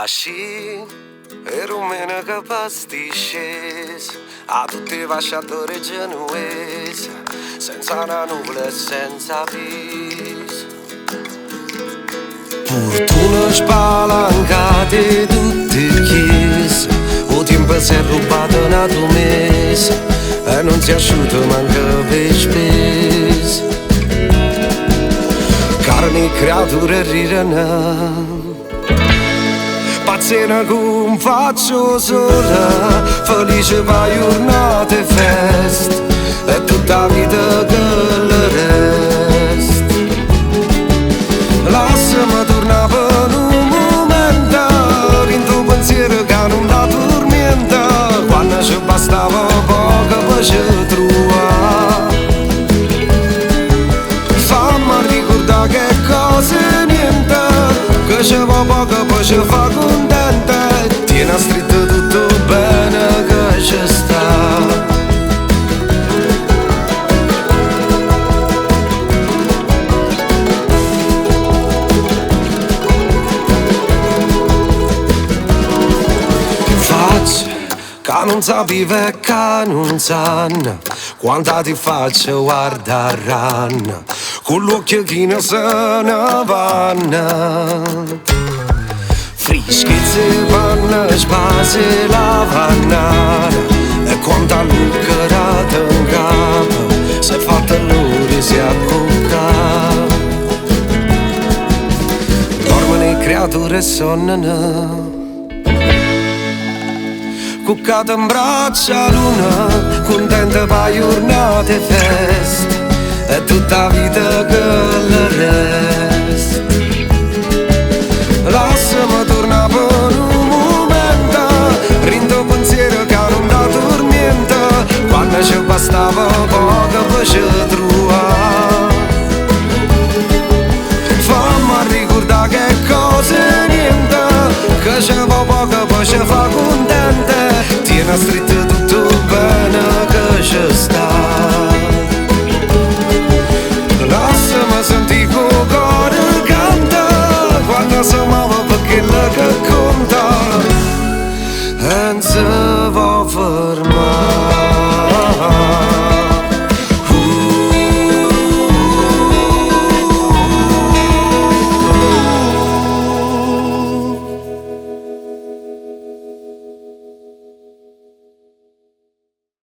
Asci, e rumena che pastisces a tutti i vasciatori genuesi, senza una nuvola e senza vis. Fortuna spalancate tutti chiesi, o tempo si è rubato una tua mesa e non si è asciutto manca per spese. Carne creature rirana, pazzina come faccio sola, felice per giornate e feste e tutta la vita che le resta. Lasciami tornare per un momento, vinto pensiero che non la tormenta, quando ci bastava poco per ci trovare. Fammi ricordare che cose niente, che ci va poco poi ci fa contenta, tieni stretto tutto bene che ci sta. Che non sapevo e che non sanno quanta ti faccio guardare con l'occhio che non se ne vanno. Freschezze vanno, spase la vanno e quanta lucrata in capo se fatta l'ora si accocca. Dormono i creature e sonnano cuccata in braccia a luna, contenta per giornate e feste e tutta la vita che le resta. Lasciami tornare per un momento, rindo pensiero che non da tormenta, quando ci bastava poco per ci trovare.